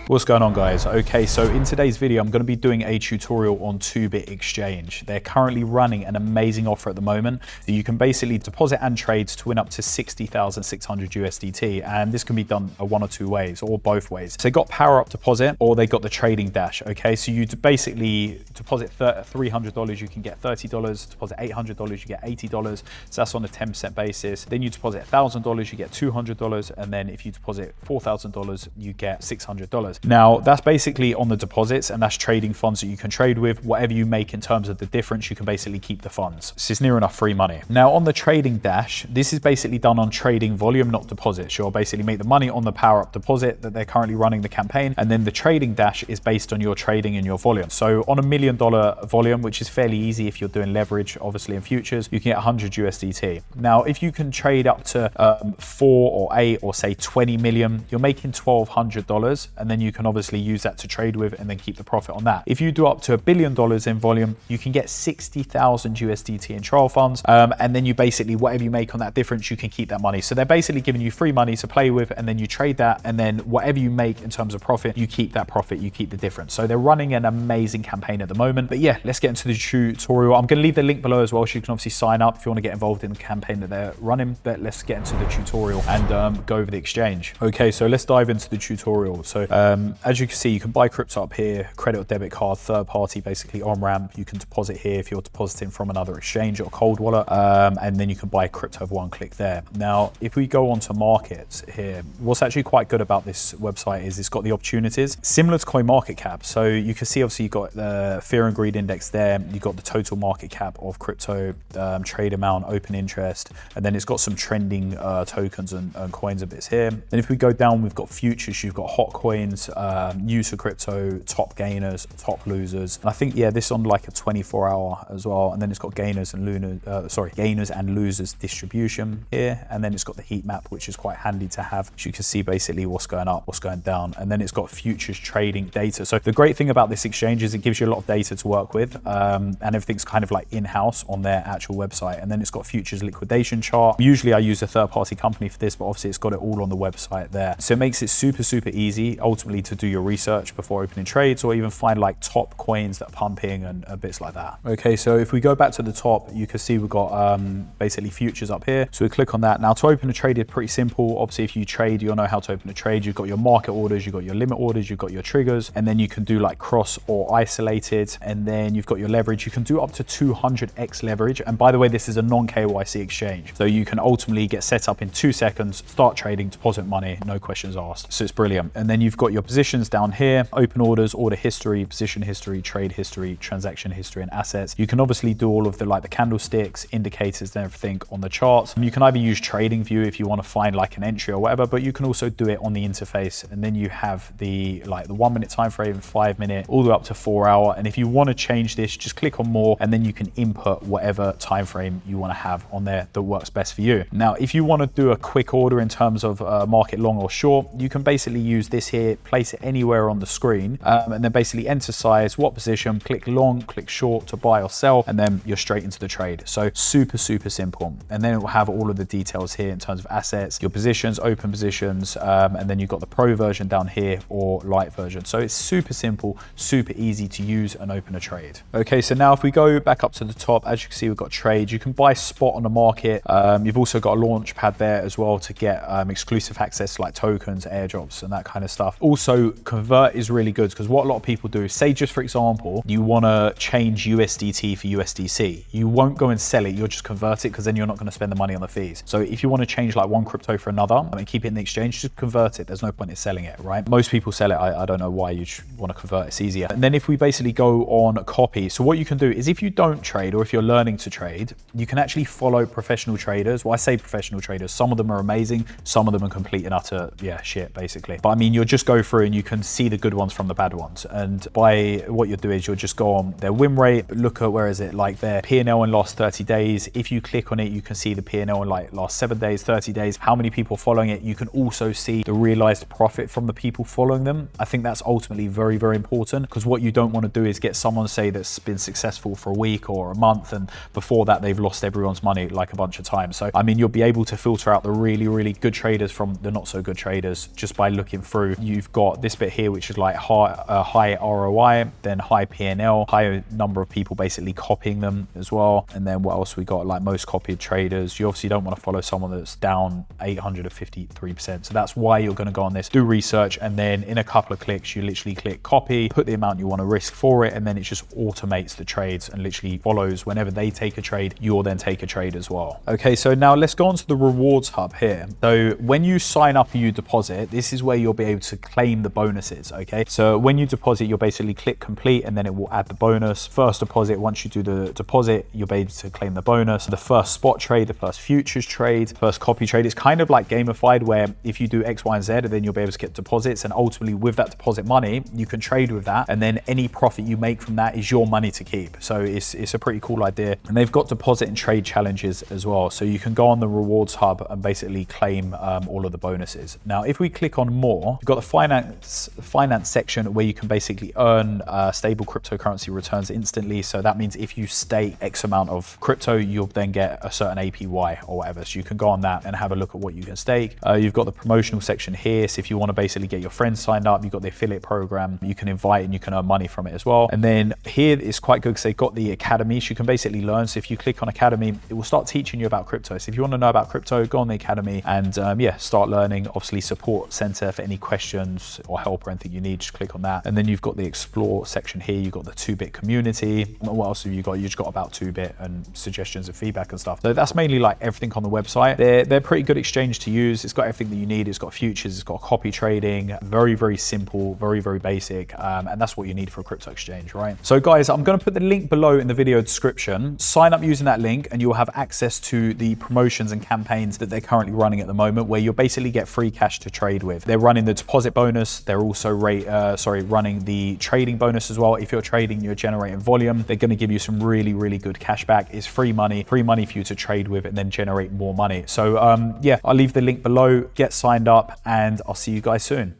What's going on, guys? Okay, so in today's video, I'm going to be doing a tutorial on TooBit Exchange. They're currently running an amazing offer at the moment that you can basically deposit and trade to win up to 60,600 USDT. And this can be done one or two ways, or both ways. So they got power up deposit, or they got the trading dash. Okay, so you basically deposit $300, you can get $30. Deposit $800, you get $80. So that's on a 10% basis. Then you deposit $1,000, you get $200. And then if you deposit $4,000, you get $600. Now that's basically on the deposits, and that's trading funds that you can trade with. Whatever you make in terms of the difference, you can basically keep the funds. So it's near enough free money. Now on the trading dash, this is basically done on trading volume, not deposits. You'll basically make the money on the power up deposit that they're currently running the campaign, and then the trading dash is based on your trading and your volume. So on $1 million volume, which is fairly easy if you're doing leverage, obviously in futures, you can get 100 USDT. Now if you can trade up to 4 or 8 or say 20 million, you're making $1,200, and then you can obviously use that to trade with and then keep the profit on that. If you do up to $1 billion in volume, you can get 60,000 USDT in trial funds, and then you basically, whatever you make on that difference, you can keep that money. So they're basically giving you free money to play with, and then you trade that, and then whatever you make in terms of profit, you keep that profit, you keep the difference. So they're running an amazing campaign at the moment. But yeah, let's get into the tutorial. I'm going to leave the link below as well, so you can obviously sign up if you want to get involved in the campaign that they're running. But let's get into the tutorial and go over the exchange. Okay, so let's dive into the tutorial. So as you can see, you can buy crypto up here, credit or debit card, third party, basically on ramp. You can deposit here if you're depositing from another exchange or a cold wallet, and then you can buy crypto with one click there. Now if we go on to markets here, what's actually quite good about this website is it's got the opportunities similar to CoinMarketCap. So you can see obviously you've got the fear and greed index there, you've got the total market cap of crypto, trade amount, open interest, and then it's got some trending tokens and coins and bits here. Then if we go down, we've got futures, you've got hot coins, news for crypto, top gainers, top losers. And I think, yeah, this is on like a 24-hour as well. And then it's got gainers and losers distribution here. And then it's got the heat map, which is quite handy to have. So you can see basically what's going up, what's going down. And then it's got futures trading data. So the great thing about this exchange is it gives you a lot of data to work with, and everything's kind of like in-house on their actual website. And then it's got futures liquidation chart. Usually I use a third-party company for this, but obviously it's got it all on the website there. So it makes it super easy ultimately to do your research before opening trades, or even find like top coins that are pumping and bits like that. Okay, so if we go back to the top, you can see we've got basically futures up here. So we click on that. Now to open a trade is pretty simple. Obviously if you trade, you'll know how to open a trade. You've got your market orders, you've got your limit orders, you've got your triggers, and then you can do like cross or isolated, and then you've got your leverage. You can do up to 200x leverage. And by the way, this is a non-KYC exchange. So you can ultimately get set up in 2 seconds, start trading, deposit money, no questions asked. So it's brilliant. And then you've got your positions down here, open orders, order history, position history, trade history, transaction history, and assets. You can obviously do all of the candlesticks, indicators, and everything on the charts. You can either use trading view if you want to find like an entry or whatever, but you can also do it on the interface. And then you have the 1 minute time frame, 5 minute, all the way up to 4 hour. And if you want to change this, just click on more, and then you can input whatever time frame you want to have on there that works best for you. Now, if you want to do a quick order in terms of market long or short, you can basically use this here, place it anywhere on the screen, and then basically enter size, what position, click long, click short to buy or sell, and then you're straight into the trade. So super simple. And then it will have all of the details here in terms of assets, your positions, open positions, and then you've got the pro version down here or light version. So it's super simple, super easy to use and open a trade. Okay, so now if we go back up to the top, as you can see, we've got trades. You can buy spot on the market. You've also got a launch pad there as well to get exclusive access to like tokens, airdrops, and that kind of stuff. Also, convert is really good, because what a lot of people do, say just for example, you want to change USDT for USDC. You won't go and sell it, you'll just convert it, because then you're not going to spend the money on the fees. So if you want to change like one crypto for another and keep it in the exchange, just convert it. There's no point in selling it, right? Most people sell it. I don't know why you want to convert. It's easier. And then if we basically go on copy, so what you can do is if you don't trade, or if you're learning to trade, you can actually follow professional traders. Well, I say professional traders, some of them are amazing, some of them are complete and utter shit basically. But I mean, you'll just go through and you can see the good ones from the bad ones. And by what you'll do is you'll just go on their win rate, look at, where is it, like their P&L in last 30 days. If you click on it, you can see the P&L in like last 7 days, 30 days, how many people following it. You can also see the realized profit from the people following them. I think that's ultimately very important, because what you don't want to do is get someone, say, that's been successful for a week or a month, and before that they've lost everyone's money like a bunch of times. So I mean, you'll be able to filter out the really good traders from the not so good traders just by looking through. You've got this bit here, which is like high ROI, then high PNL, high number of people basically copying them as well. And then what else we got? Like most copied traders. You obviously don't want to follow someone that's down 853%. So that's why you're going to go on this, do research, and then in a couple of clicks, you literally click copy, put the amount you want to risk for it, and then it just automates the trades and literally follows whenever they take a trade, you'll then take a trade as well. Okay, so now let's go on to the rewards hub here. So when you sign up and you deposit, this is where you'll be able to claim the bonuses. Okay, so when you deposit, you'll basically click complete and then it will add the bonus. First deposit, once you do the deposit, you'll be able to claim the bonus. The first spot trade, the first futures trade, first copy trade, it's kind of like gamified, where if you do X, Y, and Z, then you'll be able to get deposits, and ultimately with that deposit money, you can trade with that, and then any profit you make from that is your money to keep. So it's a pretty cool idea. And they've got deposit and trade challenges as well. So you can go on the rewards hub and basically claim all of the bonuses. Now, if we click on more, you've got the finance section where you can basically earn stable cryptocurrency returns instantly. So that means if you stake X amount of crypto, you'll then get a certain APY or whatever. So you can go on that and have a look at what you can stake. You've got the promotional section here. So if you want to basically get your friends signed up, you've got the affiliate program, you can invite and you can earn money from it as well. And then here it's quite good because they've got the academy. So you can basically learn. So if you click on academy, it will start teaching you about crypto. So if you want to know about crypto, go on the academy and yeah, start learning. Obviously support center for any questions or help or anything you need, just click on that. And then you've got the explore section here. You've got the TooBit community. What else have you got? You just got about TooBit and suggestions and feedback and stuff. So that's mainly like everything on the website. They're pretty good exchange to use. It's got everything that you need. It's got futures, it's got copy trading, very, very simple, very, very basic. And that's what you need for a crypto exchange, right? So guys, I'm going to put the link below in the video description. Sign up using that link and you'll have access to the promotions and campaigns that they're currently running at the moment, where you'll basically get free cash to trade with. They're running the deposit bonus. They're also running the trading bonus as well. If you're trading, you're generating volume, they're going to give you some really, really good cash back. It's free money for you to trade with and then generate more money. So yeah, I'll leave the link below, get signed up, and I'll see you guys soon.